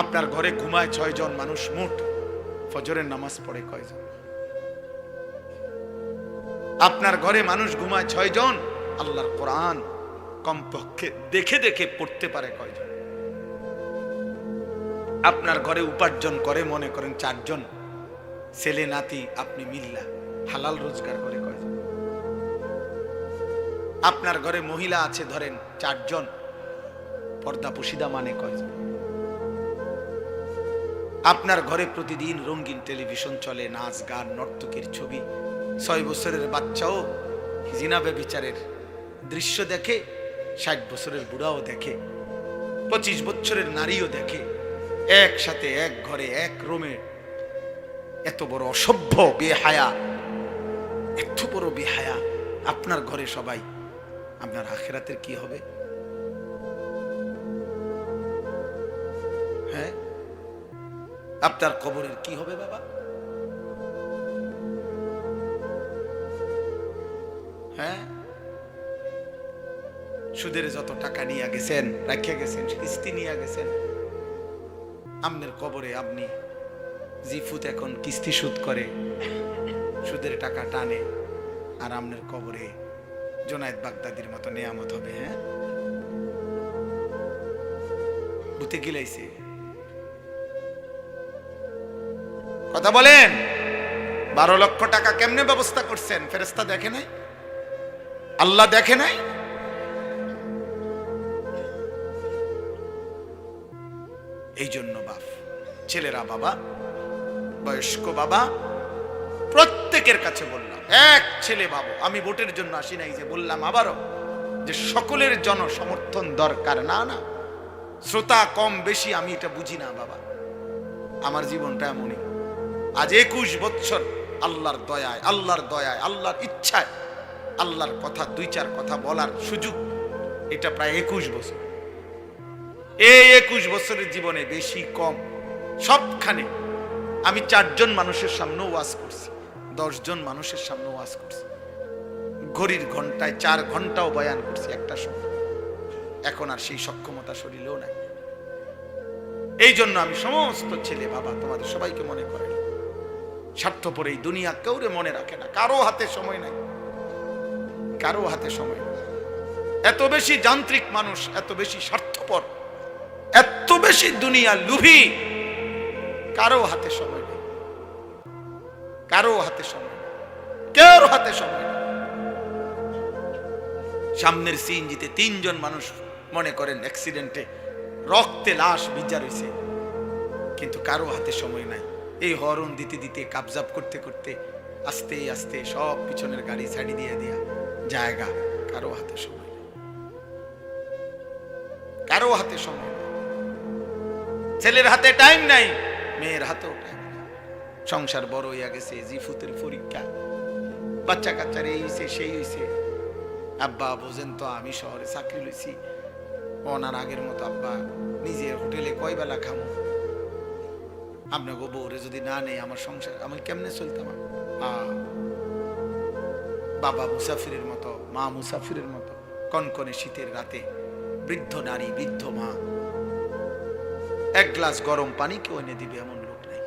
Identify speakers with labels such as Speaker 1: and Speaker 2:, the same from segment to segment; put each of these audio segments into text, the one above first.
Speaker 1: আপনার ঘরে ঘুমায় 6 জন মানুষ, মোট ফজরের নামাজ পড়ে কয়জন? আপনার ঘরে মানুষ ঘুমায় 6 জন, আল্লাহর কোরআন কমপক্ষে দেখে দেখে পড়তে পারে কয়জন? আপনার ঘরে উপার্জন করে মনে করেন 4 জন, ছেলে নাতি আপনি মিল্লা হালাল রোজগার করে কয়জন? আপনার ঘরে মহিলা আছে ধরেন 4 জন, পর্দা পুশিদা মানে কয়জন? আপনার ঘরে প্রতিদিন রঙিন টেলিভিশন চলে, নাচ গান নর্তকীর ছবি, 6 বছরের বাচ্চাও জিনা ব্যভিচারের দৃশ্য দেখে, 60 বছরের বুড়াও দেখে, 25 বছরের নারীও দেখে, একসাথে এক ঘরে এক রুমে। এত বড় অসভ্য বেহায়া, এত বড় বেহায়া আপনার ঘরে সবাই, আপনার আখিরাতের কি হবে? হ্যাঁ, আপনার কবরের কি হবে বাবা? হ্যাঁ, সুদের যত টাকা নিয়ে গেছেন, রাখিয়া গেছেন, কিস্তি নিয়ে গেছেন, আপনার কবরে আপনি জিফুত এখন কিস্তি সুদ করে সুদের টাকা টানে, আর আপনার কবরে জোনায়েদ বাগদাদির মতো নেয়ামত হবে। হ্যাঁ, ভূতে গিলাইছে, কথা বলেন। 12 লক্ষ টাকা কেমনে ব্যবস্থা করছেন? ফেরেশতা দেখে নাই? আল্লাহ দেখে নাই? এই জন্য বাপ ছেলেরা, বাবা বয়স্ক বাবা, প্রত্যেকের কাছে বললাম, এক ছেলে বাবু, আমি ভোটের জন্য আসি নাই, যে বললাম আবারও যে সকলের জন সমর্থন দরকার না, না শ্রোতা কম বেশি আমি এটা বুঝি না বাবা, আমার জীবনটা এমনই। আজ 21 বছর আল্লাহর দয়ায়, আল্লাহর দয়ায়, আল্লাহর ইচ্ছায়, আল্লাহর কথা 2-4 কথা বলার সুযোগ, এটা প্রায় 21 বছর। এই 21 বছরের জীবনে বেশি কম সবখানে আমি 4 জন মানুষের সামনে ওয়াজ করছি, 10 জন মানুষের সামনে ওয়াজ করছি, ঘড়ির ঘন্টায় 4 ঘন্টাও বয়ান করছি একটা সময়। এখন আর সেই সক্ষমতা শরীরেও নাই। এই জন্য আমি সমস্ত ছেলে বাবা তোমাদের সবাইকে মনে করাই, স্বার্থপর এই দুনিয়া কেউরে মনে রাখে না, কারো হাতে সময় নাই, কারো হাতে সময় নেই। এত বেশি যান্ত্রিক মানুষ, এত বেশি স্বার্থপর, এত বেশি দুনিয়া লুভি, কারো হাতে সময় নেই, কারো হাতে সময় নেই, কারো হাতে সময় নেই। সামনের সিএনজিতে 3 জন মানুষ মনে করেন অ্যাক্সিডেন্টে রক্তে লাশ ভিজা রয়েছে, কিন্তু কারো হাতে সময় নাই। এই হরন দিতে দিতে কাবজাব করতে করতে আস্তে আস্তে সব পিছনের গাড়ি ছাড়ি দিয়ে দিয়া জায়গা, কারো হাতে সময় নেই, কারো হাতে সময় নেই। ছেলের হাতে টাইম নাই, মেয়ের হাতেও টাইম নাই। সংসার বড় হইয়া গেছে, জিফুতের পরীক্ষা, বাচ্চা কাচ্চার এই হইছে সেই হইছে। আব্বা বোঝেন তো, আমি শহরে চাকরি লইছি, ওনার আগের মতো আব্বা নিজের হোটেলে কয় বেলা খামো, আপনাকে বউরে যদি না নেই আমার সংসার আমি কেমনে চলতাম? বাবা মুসাফিরের মতো, মা মুসাফিরের মতো, কনকনে শীতের রাতে বৃদ্ধ নারী, বৃদ্ধ মা 1 গ্লাস গরম পানি কেউ এনে দিবে এমন লোক নাই।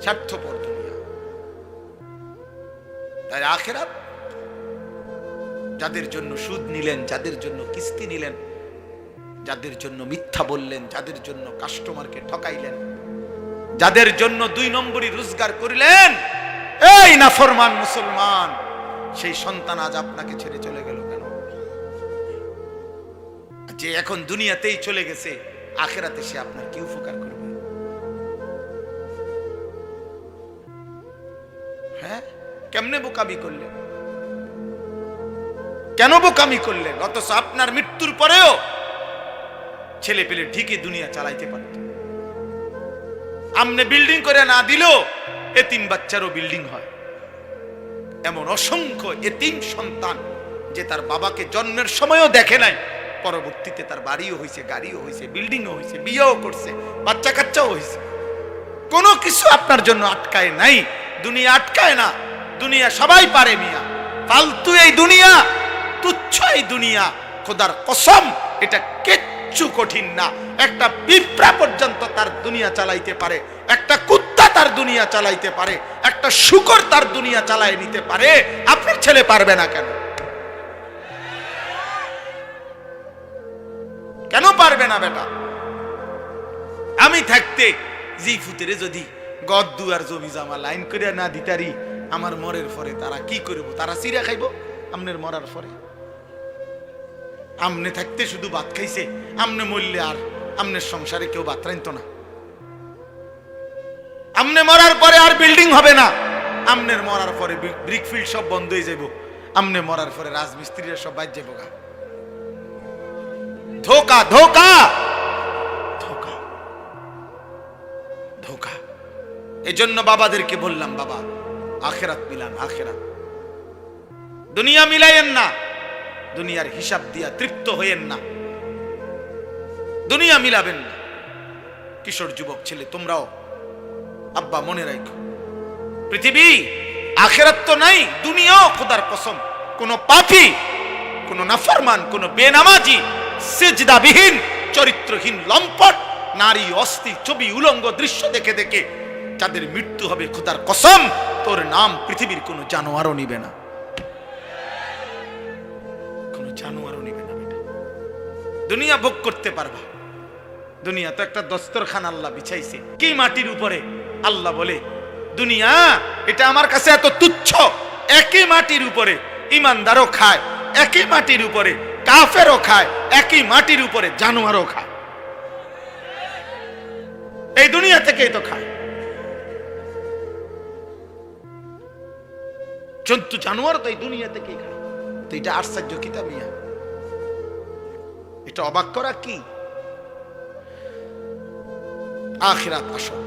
Speaker 1: স্বার্থপর দুনিয়া। তাই আখিরাত, যাদের জন্য সুদ নিলেন, যাদের জন্য কিস্তি নিলেন, যাদের জন্য মিথ্যা বললেন, যাদের জন্য কাস্টমারকে ঠকাইলেন, যাদের জন্য 2 নম্বরই রোজগার করিলেন, এই নাফরমান মুসলমান, সেই সন্তান আজ আপনাকে ছেড়ে চলে গেল কেন? যে এখন দুনিয়াতেই চলে গেছে, আখিরাতে সে আপনার কি উপকার করবে? হ্যাঁ, কেমনে বোকামি করলেন? কেন বোকামি করলেন? অথচ আপনার মৃত্যুর পরেও ছেলে পেলে ঠিকই দুনিয়া চালাইতে পারত। আমনে বিল্ডিং করে না দিলেও এতিম বাচ্চারও বিল্ডিং হয়। এমন অসংখ্য এতিম সন্তান যে তার বাবাকে জন্মের সময়ও দেখে নাই, পরবর্তীতে তার বাড়িও হয়েছে, গাড়িও হয়েছে, বিল্ডিংও হয়েছে, বিয়েও করছে, বাচ্চা কাচ্চাও হয়েছে। কোনো কিছু আপনার জন্য আটকায় নাই, দুনিয়া আটকায় না। দুনিয়া সবাই পারে মিয়া, ফালতু এই দুনিয়া, তুচ্ছ এই দুনিয়া। খোদার কসম এটা কিচ্ছু কঠিন না। একটা পিঁপড়া পর্যন্ত তার দুনিয়া চালাইতে পারে, একটা কুত্তা তার দুনিয়া চালাইতে পারে, একটা শূকর তার দুনিয়া চালায় নিতে পারে। আপনার ছেলে পারবে না কেন? কেন পারবে না বেটা? আমি থাকতে জি ফুতেরে যদি গদ দুয়ার জমি জামা লাইন করে না দিতারি, আমার মরের পরে তারা কি করব? তারা চিরা খাইব আমনের মরার পরে। আমনে থাকতে শুধু ভাত খাইছে, আমনে মরলে আর আমনের সংসারে কেউ ভাত রাইতো না। আমনে মরার পরে আর বিল্ডিং হবে না, আমনের মরার পরে ব্রিকফিল্ড সব বন্ধ হয়ে যাইব, আমনে মরার পরে রাজমিস্ত্রিরা সব বাইর যাইব গা। ধোকা ধোকা ধোকা ধোকা। এজন্য বাবাদেরকে বললাম, বাবা আখেরাত মিলান, আখেরাত। দুনিয়া মিলাইয়েন না, দুনিয়ার হিসাব দিয়া তৃপ্ত হইয়েন না, দুনিয়া মিলাবেন না। কিশোর যুবক ছেলে তোমরাও আব্বা মনে রাখো, পৃথিবী আখেরাত তো নাই, দুনিয়াও খোদার কসম কোন পাপী, কোন নাফরমান, কোন বেনামাজি, সিজদাবিহীন, চরিত্রহীন, লম্পট নারী, অস্থি, ছবি, উলঙ্গ দৃশ্য দেখে দেখে যাদের মৃত্যু হবে, খোদার কসম তোর নাম পৃথিবীর কোন জানোয়ারও নিবে না, কোন জানোয়ারও নিবে না। বেটা দুনিয়া ভোগ করতে পারবা, দুনিয়া তো একটা দস্তরখান আল্লাহ বিছাইছে কি মাটির উপরে। আল্লাহ বলে দুনিয়া এটা আমার কাছে এত তুচ্ছ, একই মাটির উপরে ইমানদারও খায়, একই মাটির উপরে কাফেরও খায়, একই মাটির উপরে জানোয়ারও খায়। এই দুনিয়া থেকেই তো খায়। জন্তু জানোয়ার তো এই দুনিয়া থেকেই খায়। তো এটা আশ্চর্য কিতা মিয়া, এটা অবাক করা কি? আখিরাত আসল।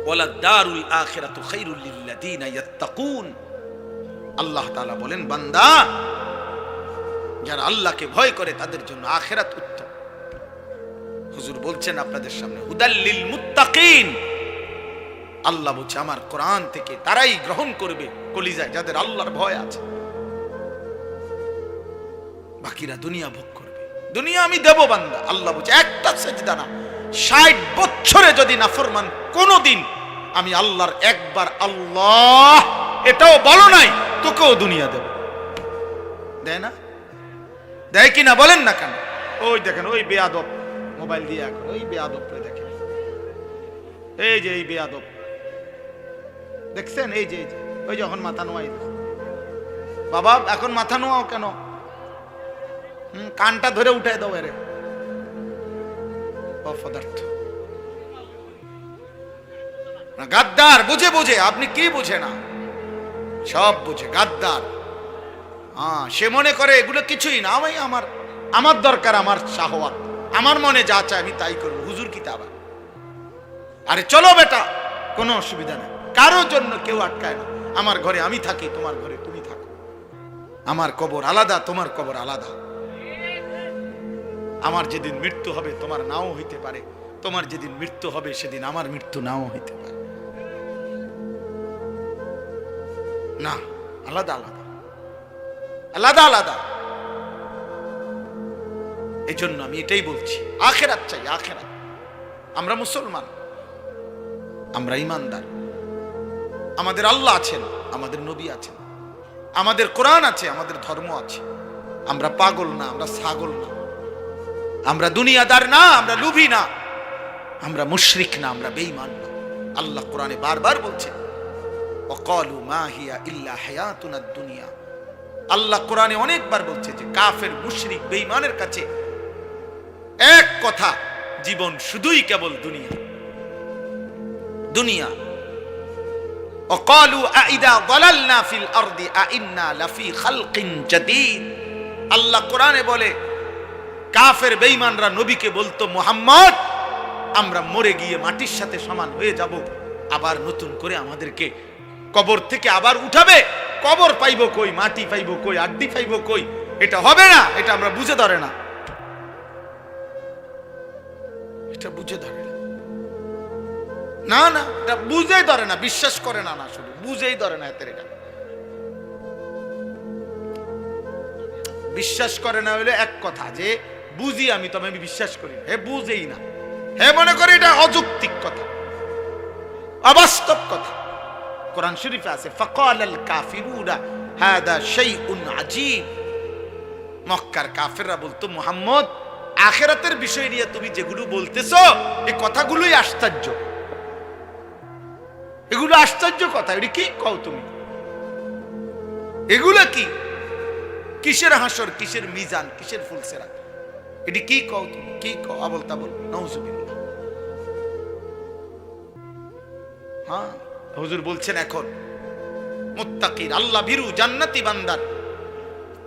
Speaker 1: ওয়ালা দারুল আখিরাতু খায়রুল লিল্লাযিনা ইয়াত্তাকুন। আল্লাহ তাআলা বলেন, বান্দা যারা আল্লাহকে ভয় করে তাদের জন্য আখিরাত উত্তম। হুজুর বলছেন আপনাদের সামনে, হুদাল লিল মুত্তাকিন। আল্লাহ বলছে আমার কোরআন থেকে তারাই গ্রহণ করবে কলিজায় যাদের আল্লাহর ভয় আছে, বাকিরা দুনিয়া ভোগ করবে। দুনিয়া আমি দেব বান্দা। আল্লাহ বলছে একটা সেজদা না, 60 বছরে যদি নাফরমান কোনদিন আমি আল্লাহর একবার আল্লাহ এটাও বলো নাই, তোকেও দুনিয়া দেব। দেয় না? দেয় কিনা বলেন না কেন? ওই দেখেন ওই বেয়াদব মোবাইল দিয়ে এখন ওই বেয়াদব দেখেন, এই যে এই বেয়াদব দেখছেন, এই যে ওই যখন মাথা নোয়াই বাবা, এখন মাথা নোয়াও কেন? কানটা ধরে উঠাই দাও এরে অপদার্থ গাদ্দার। বুঝে বুঝে, আপনি কি বুঝে না? সব বুঝে গাদ্দার। সে মনে করে এগুলো কিছুই না, আমি আমার দরকার আমার শাহওয়াত, আমার মনে যা চায় আমি তাই করবো। হুজুর কি তা আবার? আরে চলো বেটা, কোনো অসুবিধা নেই, কারোর জন্য কেউ আটকায় না। আমার ঘরে আমি থাকি, তোমার ঘরে তুমি থাকো, আমার কবর আলাদা, তোমার কবর আলাদা। আমার যেদিন মৃত্যু হবে তোমার নাও হইতে পারে, তোমার যেদিন মৃত্যু হবে সেদিন আমার মৃত্যু নাও হইতে পারে। না, আলাদা আলাদা, আলাদা আলাদা। এই জন্য আমি এটাই বলছি, আখেরাত চাই, আখেরাত। আমরা মুসলমান, আমরা ইমানদার, আমাদের আল্লাহ আছেন, আমাদের নবী আছেন, আমাদের কোরআন আছে, আমাদের ধর্ম আছে। আমরা পাগল না, আমরা ছাগল না, আমরা দুনিয়াদার না, আমরা লুভি না, আমরা মুশরিক না, আমরা বেঈমান না। আল্লাহ কোরআনে বারবার বলছেন, ওয়াকালু মা হিয়া ইল্লা হায়াতুনাদ দুনিয়া। আল্লাহ কোরআনে অনেকবার বলছে যে কাফের, মুশরিক, বেঈমানের কাছে এক কথা, জীবন শুধুই কেবল দুনিয়া, দুনিয়া। ওয়াকালু আইদা যালালনা ফিল আরদি আইন্না লাফি খালকিন জাদীদ। আল্লাহ কোরআনে বলে কাফের বেঈমানরা নবীকে বলতো, মুহাম্মদ আমরা মরে গিয়ে মাটির সাথে সমান হয়ে যাব, আবার নতুন করে আমাদেরকে কবর থেকে আবার উঠাবে। কবর পাইব কই, মাটি পাইব কই, আড্ডি পাইব কই? এটা হবে না, এটা আমরা বুঝে ধরে না, এটা বুঝে ধরে না। না না, এটা বুঝেই ধরে না, বিশ্বাস করে না, না শুধু বুঝেই ধরে না। এতে এটা বিশ্বাস করে না হইলে এক কথা, যে বুঝি আমি, তবে আমি বিশ্বাস করি না। হে বুঝেই না, হে মনে করে এটা অযৌক্তিক কথা, অবাস্তব কথা। কোরআন শরীফে আছে ফাকালাল কাফিরুনা হাদা শাইউন আজীব। মক্কার কাফেররা বলতো, মুহাম্মদ আখিরাতের বিষয় নিয়ে তুমি যেগুলো বলতেছো এই কথাগুলোই আশ্চর্য, এগুলো আশ্চর্য কথা। এটা কি কও তুমি? এগুলো কি? কিসের হাসর, কিসের মিজান, কিসের ফুলসেরা? এটি কি কও তুমি? কি কও? আবল তাবল, নাউজুবিল্লাহ। হ্যাঁ, হুজুর বলছেন এখন মুত্তাকির, আল্লাহ ভীরু জান্নাতি বান্দার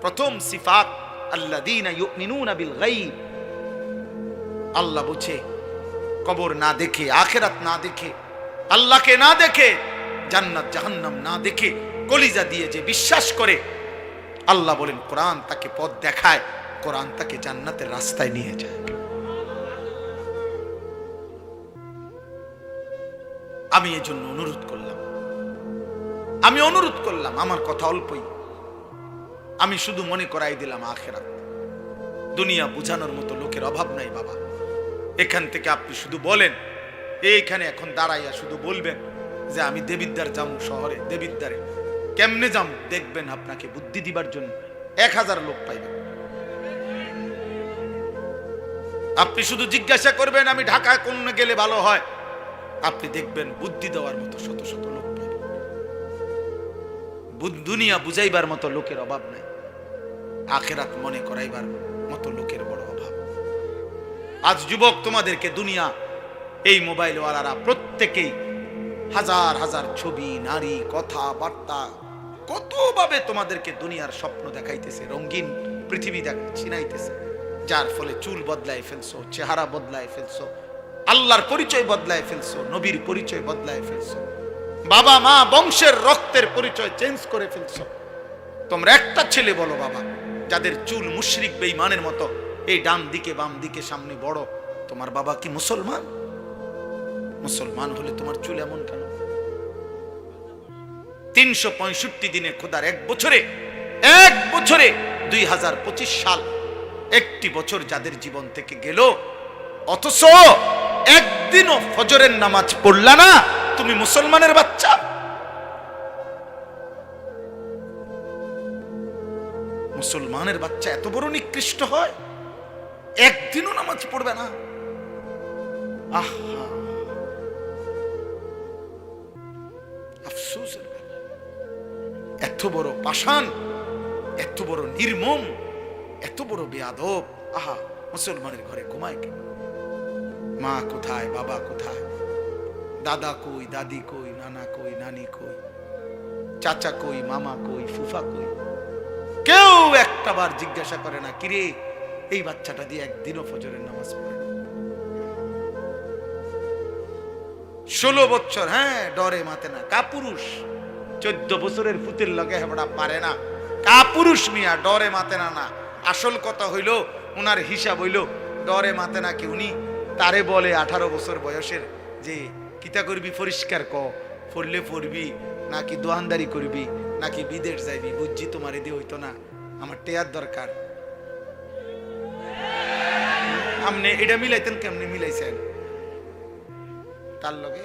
Speaker 1: প্রথম সিফাত আল্লাযীনা ইউমিনুনা বিল গায়ব। আল্লাহ বুঝে, কবর না দেখে, আখিরাত না দেখে, আল্লাহকে না দেখে, জান্নাত জাহান্নাম না দেখে কলিজা দিয়ে যে বিশ্বাস করে, আল্লাহ বলেন কোরআন তাকে পথ দেখায়, কোরআন তাকে জান্নাতের রাস্তায় নিয়ে যায়। আমি এজন্য অনুরোধ করলাম, আমার কথা অল্পই, আমি শুধু মনে করাই দিলাম আখিরাত। দুনিয়া বুঝানোর মতো লোকের অভাব নাই বাবা। এখান থেকে আপনি শুধু বলেন, এইখানে এখন দাঁড়াইয়া শুধু বলবেন যে আমি দেবিদ্বার যাবো শহরে, দেবিদ্বারে কেমনে যাবো, দেখবেন আপনাকে বুদ্ধি দিবার জন্য 1000 লোক পাইবেন। আপনি শুধু জিজ্ঞাসা করবেন আমি ঢাকায় কোন গেলে ভালো হয়, আপনি দেখবেন বুদ্ধি দেওয়ার মতো শত শত লোক পাইবেন। দুনিয়া বুঝাইবার মতো লোকের অভাব নাই, আখিরাত মনে করাইবার মতো লোকের বড় অভাব। আজ যুবক তোমাদেরকে দুনিয়া, এই মোবাইলওয়ালারা প্রত্যেকেই হাজার হাজার ছবি, নারী, কথা বার্তা, কতভাবে তোমাদেরকে দুনিয়ার স্বপ্ন দেখাইতেছে, রঙিন পৃথিবী চিনাইতেছে, যার ফলে চুল বদলায় ফেলছো, চেহারা বদলায় ফেলছো, আল্লাহর পরিচয় বদলায় ফেলছো, নবীর পরিচয় বদলায় ফেলছো, বাবা মা বংশের রক্তের পরিচয় চেঞ্জ করে ফেলছো। তোমরা একটা ছেলে বলো বাবা, যাদের চুল মুশরিক বেঈমানের মতো, এই ডান দিকে বাম দিকে সামনে বড়, তোমার বাবা কি মুসলমান? মুসলমান হলে তোমার চুল এমন কেন? 365 দিনে খোদার এক বছরে 2025 সাল, একটি বছর যাদের জীবন থেকে গেল, অথচ একদিনও ফজরের নামাজ পড়লা না, তুমি মুসলমানের বাচ্চা? মুসলমানের বাচ্চা এত বড় নিকৃষ্ট হয়, একদিনও নামাজ পড়বে না? আহা, আফসোসের ব্যাপার। এত বড় পাষাণ, এত বড় নির্মম, এত বড় বেয়াদব। আহা, মুসলমানের ঘরে ঘুমায় কেন? মা কোথায়, বাবা কোথায়, দাদা কই, দাদি কই, নানা কই, নানি কই, চাচা কই, মামা কই, ফুফা কই? কেউ একটা বার জিজ্ঞাসা করে না, কিরে এই বাচ্চাটা দিয়ে একদিনও ফজরের নামাজ পড়ে না? 16 বছর, হ্যাঁ, ডরে মাতে না, কাপুরুষ। 14 বছরের ফুতের লগে হেবড়া পারে না, কাপুরুষ মিয়া, ডরে মাতে না। না, আসল কথা হইল, উনার হিসাব হইল ডরে মাতে না কি, উনি তারে বলে 18 বছর বয়সের যে কিতা করবি পরিষ্কার ক, পড়লে পড়বি নাকি দোয়ানদারি করবি নাকি বিদেশ যাইবি, বুঝছি তোমার এদি হইতো না, আমার টেয়ার দরকার। আপনি এটা মিলাইতেন, কেমনে মিলাইছেন তার লগে?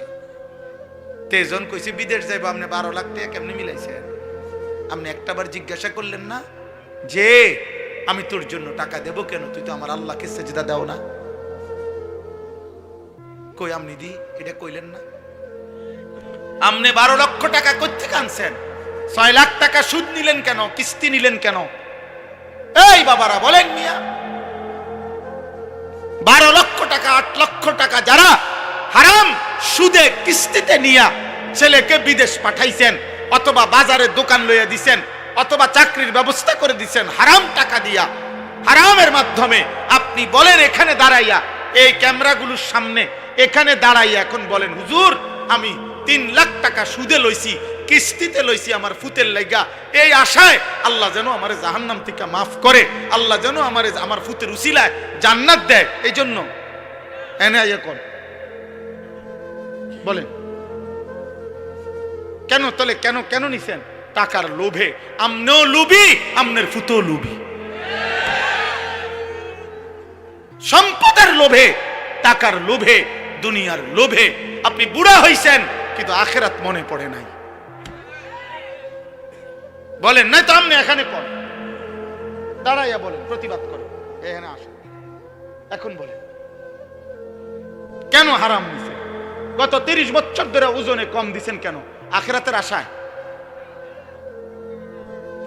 Speaker 1: তেজন কইছে বিদেশ যাইব, আপনি 12 লাখ টাকা কেমনে মিলাইছেন? আপনি একটাবার জিজ্ঞাসা করলেন না যে আমি তোর জন্য টাকা দেব কেন, তুই তো আমার আল্লাহকে সেজদা দাও না? কই আপনি দি এটা কইলেন না? আপনি 12 লক্ষ টাকা কোত্থেকে আনছেন? 6 লাখ টাকা সুদ নিলেন কেন, কিস্তি নিলেন কেন? এই বাবারা বলেন মিয়া, 12 লক্ষ টাকা 8 লক্ষ টাকা যারা হারাম সুদে কিস্তিতে নিয়া ছেলেকে বিদেশ পাঠাইছেন, অথবা বাজারে দোকান লইয়া দিছেন, অথবা চাকরির ব্যবস্থা করে দিছেন হারাম টাকা দিয়া, হারামের মাধ্যমে, আপনি বলেন এখানে দাঁড়াইয়া, এই ক্যামেরাগুলোর সামনে এখানে দাঁড়াইয়া এখন বলেন, হুজুর আমি 3 লাখ টাকা সুদে লইছি, কিস্তিতে লইছি আমার ফুতের লাইগা, এই আশায় আল্লাহ যেন আমার জাহান্নাম থেকে মাফ করে, আল্লাহ যেন আমার ফুতের উসিলায় জান্নাত দেয়, এই জন্য এনে এখন বলেন কেন? তাহলে কেন কেন নিছেন? টাকার লোভে। আমনেও লুবি, আমনের ফুতেও লুবি। সম্পদের লোভে, টাকার লোভে, দুনিয়ার লোভে আপনি বুড়া হইছেন, কিন্তু আখিরাত মনে পড়ে নাই। বলেন নাই তো আপনি এখানে কোন দাঁড়াইয়া বলেন, প্রতিবাদ করেন, এখানে আসেন, এখন বলেন কেন হারাম দিছেন? গত 30 বছর ধরে ওজনে কম দিছেন কেন? আখিরাতের আশায়?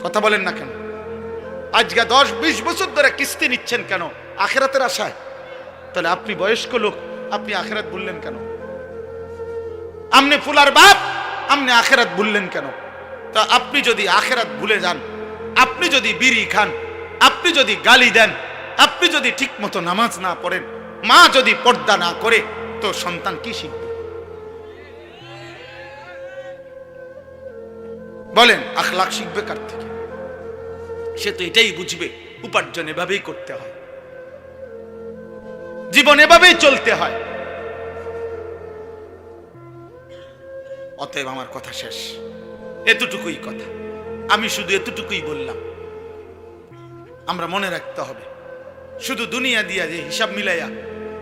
Speaker 1: কথা বলেন না কেন? আজকে 10-20 বছর ধরে কিস্তি নিচ্ছেন কেন? আখিরাতের আশায়। তাহলে আপনি বয়স্ক লোক, আপনি আখিরাত ভুললেন কেন? আপনি ফুলার বাপ, আপনি আখিরাত ভুললেন কেন? তা আপনি যদি আখিরাত ভুলে যান, আপনি যদি বিড়ি খান, আপনি যদি গালি দেন, আপনি যদি ঠিক মতো নামাজ না পড়েন, মা যদি পর্দা না করে, তো সন্তান কি শিখবে? বলেন, আখলাক শিখবে কার থেকে? সে তো এটাই বুঝবে উপার্জন এভাবেই করতে হয়, জীবন এভাবেই চলতে হয়। অতএব আমার কথা শেষ, এতটুকুই কথা, আমি শুধু এতটুকুই বললাম। আমরা মনে রাখতে হবে, শুধু দুনিয়া দিয়া যে হিসাব মিলাইয়া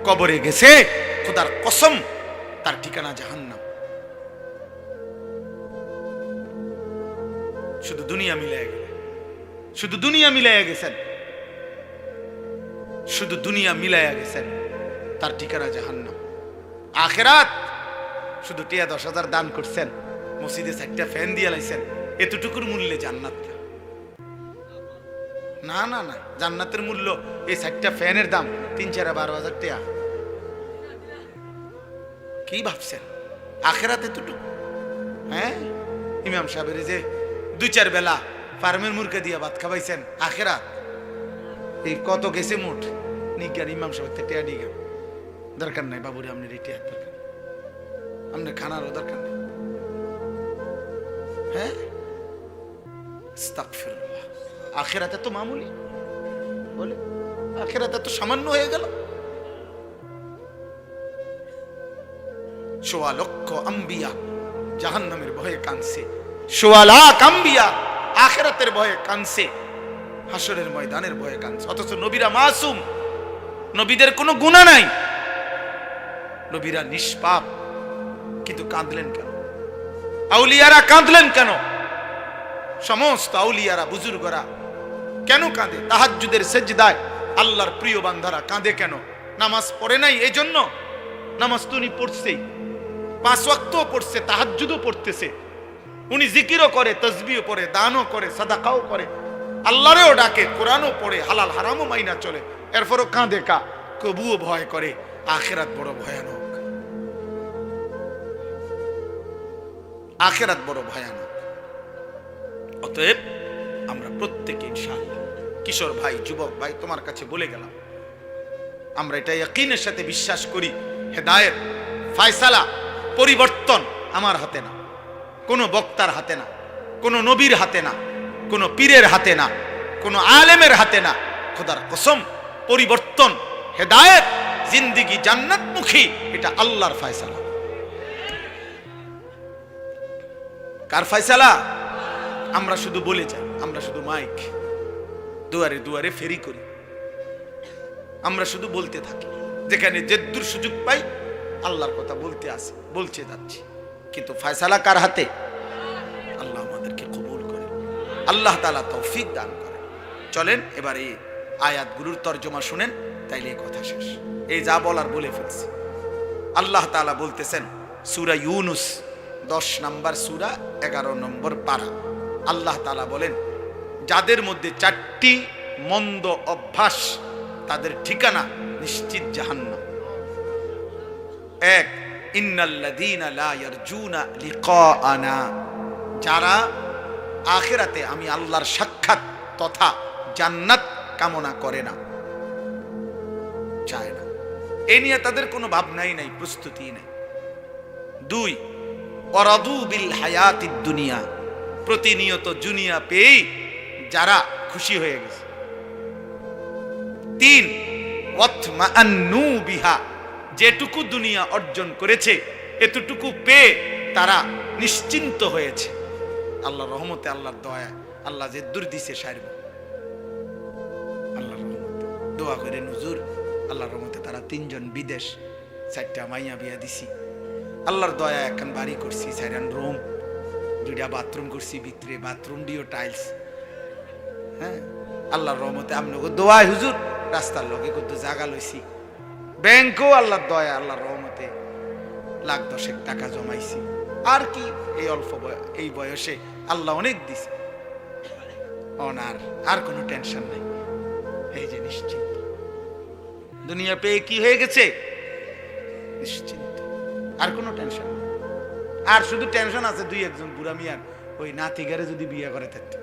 Speaker 1: কবরে গেছে, খোদার কসম তার ঠিকানা জাহান্নাম। শুধু দুনিয়া মিলাইয়া গেলে, শুধু দুনিয়া মিলাইয়া গেছেন, শুধু দুনিয়া মিলাইয়া গেছেন, তার ঠিকানা জাহান্নাম। আখিরাত শুধু 10,000 দান করছেন, মসজিদে 4টা ফ্যান দিয়ে লাইছেন, এতটুকুর মূল্যে জান্নাত না। না না, জান্নাতের মূল্য এই 4টা ফ্যানের দাম 3-4-12,000 টাকা। কি ভাবছেন আখিরাত এতটুকু? হ্যাঁ, ইমাম সাহেবের যে 2-4 বেলা ফার্মের মুরগি দিয়ে ভাত খাওয়াইছেন, আখিরাত এই কত গেছে মোট নিজ্ঞান ইমাম সাহেব টেয়া নিজ্ঞান দরকার নাই। বাবুরে আপনি রেটিয়া দরকার, আপনার খানারও দরকার নেই। হ্যাঁ, আস্তাগফিরুল্লাহ। আখিরাতে তো মামুলি, বলে আখিরাতে তো সামান্য হয়ে গেল। 1.25 লক্ষ আম্বিয়া জাহান্নামের ভয়ে কাঁদছে, 1.25 লাখ আম্বিয়া আখিরাতের ভয়ে কাঁদছে, হাসরের ময়দানের ভয়ে কাঁদছে। অথচ নবীরা মাসুম, নবীদের কোনো গুনাহ নাই, নবীরা নিষ্পাপ, কিন্তু কাঁদলেন কেন? আউলিয়ারা কাঁদলেন কেন? সমস্ত আউলিয়ারা, বুজুর্গরা কেন কাঁদে? তাহাজ্জুদের সেজদায় আল্লাহর প্রিয় বান্দারা কাঁদে কেন? নামাজ পড়ে নাই এই জন্য? নামাজ তো উনি পড়ছেই, 5 ওয়াক্তও পড়ছে, তাহাজ্জুদও পড়তেছে, উনি জিকিরও করে, তাসবিহও পড়ে, দানও করে, সাদাকাও করে, আল্লাহরেও ডাকে, কোরআনও পড়ে, হালাল হারামও মাইনা চলে, এরপরও কাঁদে কা? কবুও ভয় করে। আখিরাত বড় ভয়ানক, আখিরাত বড় ভয়ানক। অতএব আমরা প্রত্যেকে ইনশাআল্লাহ, কিশোর ভাই, যুবক ভাই, তোমার কাছে বলে গেলাম, আমরা এটা ইয়াকিনের সাথে বিশ্বাস করি, হেদায়েত, ফয়সালা, পরিবর্তন আমার হাতে না, কোনো বক্তার হাতে না, কোনো নবীর হাতে না, কোনো পীরের হাতে না, কোনো আলেমের হাতে না। খোদার কসম, পরিবর্তন, হেদায়েত, জিন্দেগি জান্নাতমুখী, এটা আল্লাহর ফয়সালা। কার ফয়সালা? আমরা শুধু বলে যাই, আমরা শুধু মাইক দুয়ারে দুয়ারে ফেরি করি, আমরা শুধু বলতে থাকি, যেখানে যেদুর সুযোগ পাই আল্লাহর কথা বলতে যাচ্ছি, কিন্তু ফয়সালা কার হাতে? আল্লাহ আমাদেরকে কবুল করে, আল্লাহ তাআলা তৌফিক দান করে। চলেন এবার এই আয়াতগুলোর তরজমা শুনেন, তাইলে এই কথা শেষ। এই যা বলার বলে ফেলছি। আল্লাহ তাআলা বলতেছেন, সূরা ইউনুস 10 নম্বর সূরা 11 নম্বর পারা, আল্লাহ তাআলা বলেন, যাদের মধ্যে 4টি মন্দ অভ্যাস, তাদের ঠিকানা নিশ্চিত জাহান্নাম। 1, ইন্নাল্লাযীনা লা ইয়ারজুনা লিকাআনা, যারা আখিরাতে আমি আল্লাহর সাক্ষাৎ তথা জান্নাত কামনা করে না, চায় না, এ নিয়ে তাদের কোনো ভাবনাই নাই, প্রস্তুতি নাই। 2, ওয়ারাদু বিল হায়াতিদ দুনিয়া, প্রতিনিয়ত দুনিয়া পেয়ে যারা খুশি হয়ে গেছে। 3, ওয়াতমাআন্নু বিহা, যেটুকু দুনিয়া অর্জন করেছে এতটুকু পেয়ে তারা নিশ্চিন্ত হয়েছে। আল্লাহর রহমতে, আল্লাহর দয়া, আল্লাহ যে দূর দিছে সারব, আল্লাহর রহমতে দোয়া করে হুজুর, আল্লাহ 3 জন বিদেশ, 4টা মাইয়া বিয়া দিছি। আল্লাহর দয়া এখন বাড়ি করছি, 4 রুম, 2টা বাথরুম করছি, ভিতরে বাথরুম দিও টাইলস। হ্যাঁ, আল্লাহর রহমতে আপনাকে দোয়া হুজুর রাস্তার লগে কত জায়গা লইছি। ব্যাংকও আল্লাহর দয়া আল্লাহর রহমতে লাখ 10 টাকা জমাইছি। আর কি এই অল্প এই বয়সে আল্লাহ অনেক দিছে। আর কোনো টেনশন নাই, এই যে নিশ্চিন্ত। দুনিয়া পেয়ে কি হয়ে গেছে? নিশ্চিন্ত, আর কোনো টেনশন নেই। আর শুধু টেনশন আছে 2-1 বুড়া মিয়ার ওই নাতিগারে যদি বিয়ে করে থাকতো।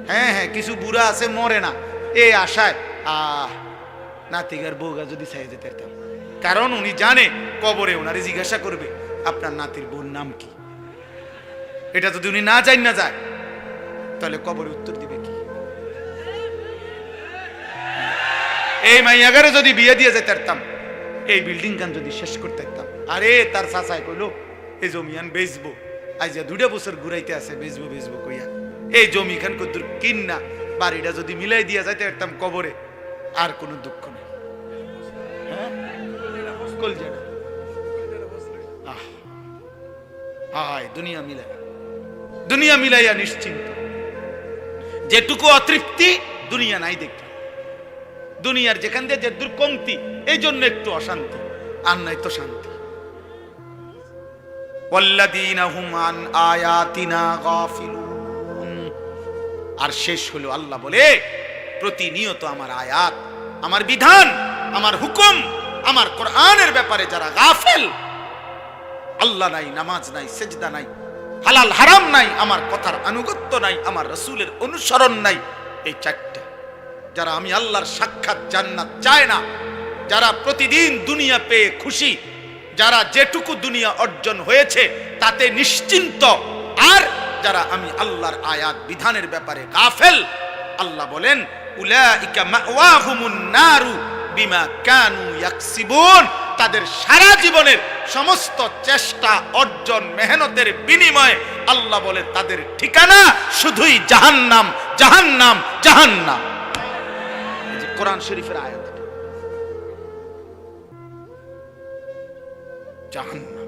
Speaker 1: হ্যাঁ, কিছু বুড়া আছে মরে না এই আশায়, নাতিগার বউগা যদি চাই যেতে পারতাম। কারণ উনি জানে কবরে ওনারে জিজ্ঞাসা করবে আপনার নাতির বউর নাম কি। এটা যদি উনি না যায় তাহলে কবরে উত্তর দিবে কি? এই মাইয়াগারে যদি বিয়ে দিয়ে যেতে পারতাম, এই বিল্ডিং গান যদি শেষ করতে পারতাম। আরে তার চাচাই কইলো এই জমিয়ান বেচবো, আজ 2 বছর ঘুরাইতে আছে বেচবো কইয়া এই জমি খান কদ্দুর কিন্না বাড়িটা যদি মিলাই দিয়া যাইতে পারতাম কবরে, আর কোনো দুঃখ নেই। দুনিয়া মিলাইয়া নিশ্চিন্ত। যেটুকু অতৃপ্তি দুনিয়া নাই দেখতে, দুনিয়ার যেখান দিয়ে যে দুর্কমতি, এই জন্য একটু অশান্তি, আর নাই তো শান্তি। ওয়াল্লাযীনা হুম আন আয়াতিনা গাফিলুন। আর শেষ হলো আল্লাহ বলে প্রতিনিয়ত আমার আয়াত, আমার বিধান, আমার হুকুম, আমার কোরআনের ব্যাপারে যারা গাফেল, আল্লাহ নাই, নামাজ নাই, সেজদা নাই, হালাল হারাম নাই, আমার কথার আনুগত্য নাই, আমার রাসূলের অনুসরণ নাই, এই 4টা যারা আমি আল্লাহর সাক্ষাৎ জান্নাত চায় না, যারা প্রতিদিন দুনিয়া পেয়ে খুশি, যারা যেটুকু দুনিয়া অর্জন হয়েছে তাতে নিশ্চিন্ত, আর যারা আমি আল্লাহর আয়াত বিধানের ব্যাপারে গাফেল, আল্লাহ বলেন উলাইকা মাওয়াহুমুন নারু বিমা কানু ইয়াকসিবুন। তাদের সারা জীবনের সমস্ত চেষ্টা অর্জন মেহনতের বিনিময়ে আল্লাহ বলে তাদের ঠিকানা শুধুই জাহান্নাম, জাহান্নাম, জাহান্নাম। এই যে কোরআন শরীফের আয়াত, জাহান্নাম।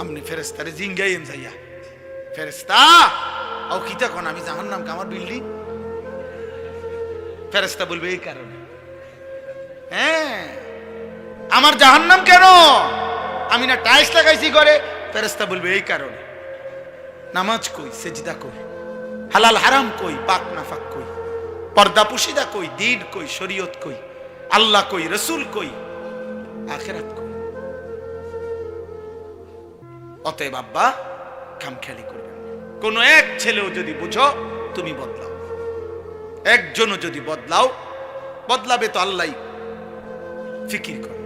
Speaker 1: আমনি ফেরেশতারে জিঙ্গাইন যাইয়া, ফেরেশতা ও কিতা কোন আমি জাহান্নাম কা আমার বিল্ডিং? ফেরেশতা বলবে এই কারণে। হ্যাঁ, আমার জাহান্নাম কেন? আমি না টাইলস লাগাইছি ঘরে। ফেরেশতা বলবে এই কারণে। নামাজ কই, সেজদা কই, হালাল হারাম কই, পাক নাফাক কই, পর্দা পুশিদা কই, দ্বীন কই, শরীয়ত কই, আল্লাহ কই, রাসূল কই, আখিরাত কই। অতএব আব্বা খামখেয়ালি করবেন। কোন এক ছেলেও যদি বুঝো তুমি বদলাও, একজনও যদি বদলাও, বদলাবে তো আল্লাহ। ফিকির কর।